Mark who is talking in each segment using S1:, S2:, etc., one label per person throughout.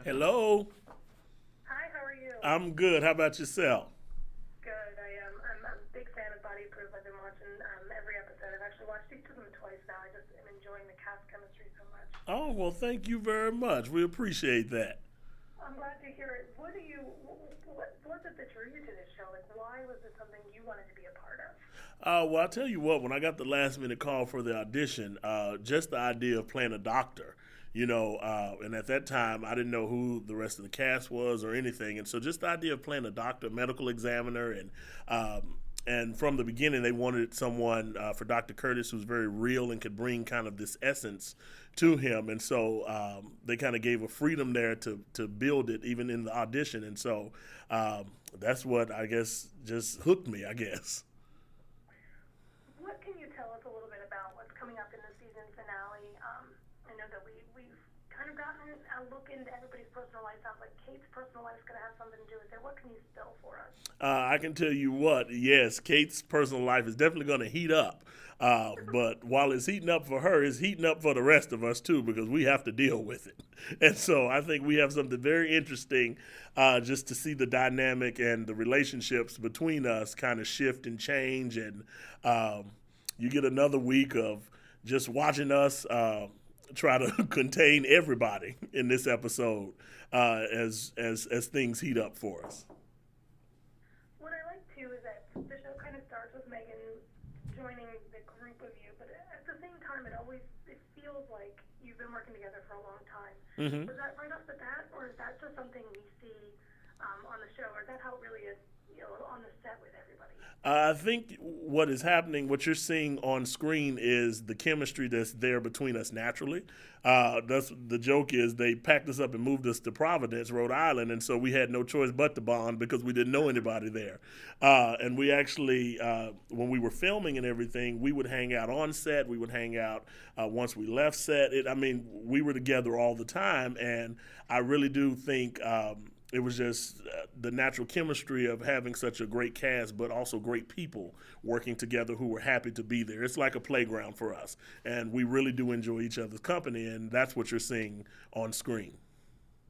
S1: Hello.
S2: Hi, how are you?
S1: I'm good. How about yourself?
S2: Good. I'm a big fan of Body Proof. I've been watching every episode. I've actually watched each of them twice now. I just am enjoying the cast chemistry so much.
S1: Oh, well, thank you very much. We appreciate that.
S2: I'm glad to hear it. What was it that drew you to this show? Like, why was this something you wanted to be a part of?
S1: Well, I'll tell you what, when I got the last minute call for the audition, just the idea of playing a doctor, and at that time, I didn't know who the rest of the cast was or anything. And so just the idea of playing a doctor, medical examiner, and from the beginning, they wanted someone for Dr. Curtis who's very real and could bring kind of this essence to him. And so they kind of gave a freedom there to build it even in the audition. And so that's what I guess just hooked me, I guess.
S2: What can you tell us a little bit about what's coming up in the season finale? I know that we've kind of gotten a look into everybody's personal life. Sounds like Kate's personal life is going to have something to do with it. What can you spill for us?
S1: I can tell you what, yes, Kate's personal life is definitely going to heat up. But while it's heating up for her, it's heating up for the rest of us too, because we have to deal with it. And so I think we have something very interesting just to see the dynamic and the relationships between us kind of shift and change. And you get another week of just watching us try to contain everybody in this episode as things heat up for us.
S2: What I like too is that the show kind of starts with Megan joining the group of you, but at the same time, it feels like you've been working together for a long time.
S1: Mm-hmm.
S2: Was that right off the bat, or is that just something we see on the show, or is that how it really is, on the set with everybody?
S1: I think what is happening, what you're seeing on screen, is the chemistry that's there between us naturally. That's the joke is they packed us up and moved us to Providence, Rhode Island, and so we had no choice but to bond because we didn't know anybody there. And we actually, when we were filming and everything, we would hang out on set. We would hang out once we left set. We were together all the time, and I really do think. It was just the natural chemistry of having such a great cast, but also great people working together who were happy to be there. It's like a playground for us, and we really do enjoy each other's company, and that's what you're seeing on screen.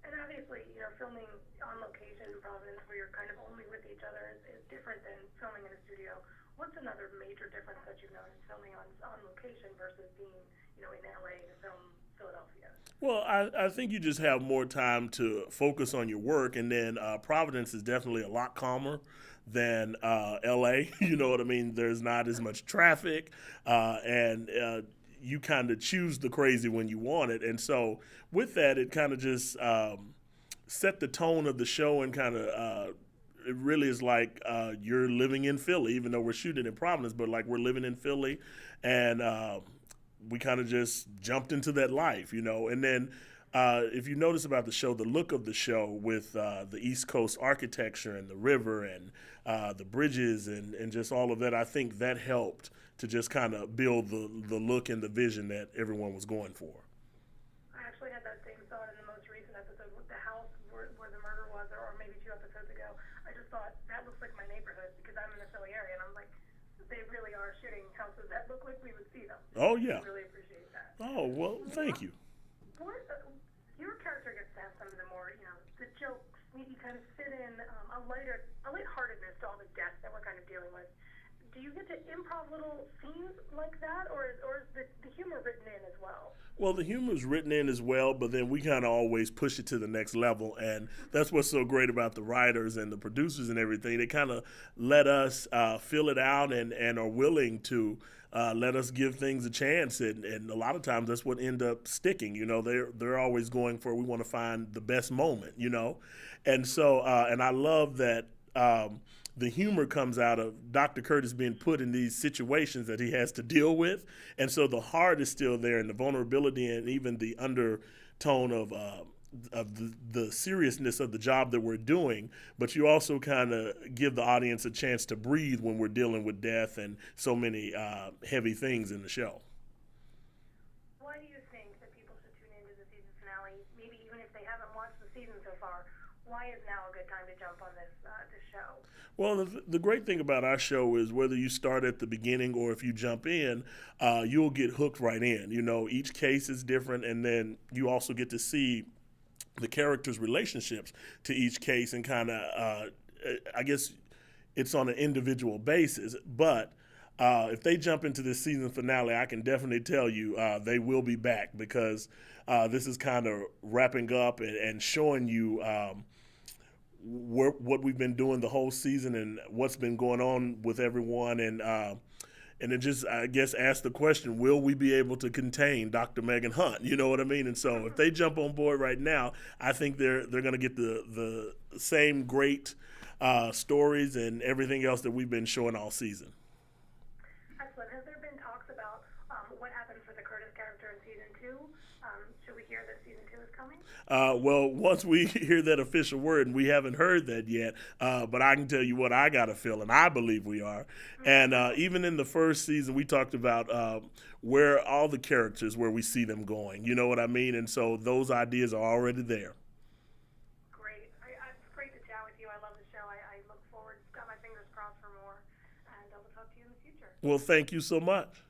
S2: And obviously, filming on location in Providence where you're kind of only with each other is different than filming in a studio. What's another major difference that you've noticed filming on location versus being, in LA to film Philadelphia?
S1: Well, I think you just have more time to focus on your work, and then Providence is definitely a lot calmer than LA. You know what I mean? There's not as much traffic, and you kind of choose the crazy when you want it. And so with that, it kind of just set the tone of the show and kind of it really is like you're living in Philly, even though we're shooting in Providence, but like we're living in Philly, and we kind of just jumped into that life, And then if you notice about the show, the look of the show with the East Coast architecture and the river and the bridges and just all of that, I think that helped to just kind of build the look and the vision that everyone was going for.
S2: I actually had that same thought in the most recent episode with the house where the murder was, or maybe 2 episodes ago. I just thought, that looks like my neighborhood because I'm in the Philly area, and I'm like, they really are shooting houses that look like we would see them.
S1: Oh, yeah.
S2: I really appreciate that.
S1: Oh, well, thank you.
S2: Your character gets to have some of the more, the jokes. You kind of fit in a lightheartedness to all the deaths that we're kind of dealing with. Do you get to improv little scenes like that, or is the humor written in as well?
S1: Well, the humor is written in as well, but then we kind of always push it to the next level, and that's what's so great about the writers and the producers and everything. They kind of let us fill it out and are willing to let us give things a chance, and a lot of times that's what end up sticking. They're always going for, we want to find the best moment, and so and I love that. The humor comes out of Dr. Curtis being put in these situations that he has to deal with. And so the heart is still there, and the vulnerability and even the undertone of the seriousness of the job that we're doing. But you also kind of give the audience a chance to breathe when we're dealing with death and so many heavy things in the show.
S2: Why do you think that people should tune into the season finale, maybe even if they haven't watched the season so far? Why is now a good time to jump on this show?
S1: Well, the great thing about our show is whether you start at the beginning or if you jump in, you'll get hooked right in. Each case is different, and then you also get to see the characters' relationships to each case, and kind of, I guess it's on an individual basis. But if they jump into this season finale, I can definitely tell you they will be back, because this is kind of wrapping up and showing you what we've been doing the whole season and what's been going on with everyone. And it just, I guess, asks the question, will we be able to contain Dr. Megan Hunt? You know what I mean? And so if they jump on board right now, I think they're going to get the same great stories and everything else that we've been showing all season.
S2: Excellent. Has there been talks about what happened for the Curtis character in season 2? Should we hear that season 2 is coming?
S1: Well, once we hear that official word, and we haven't heard that yet, but I can tell you what I got a feeling. I believe we are. And even in the first season, we talked about where all the characters, where we see them going. You know what I mean? And so those ideas are already there.
S2: Great. It's great to chat with you. I love the show. I look forward, got my fingers crossed for more, and I will talk to you in the future.
S1: Well, thank you so much.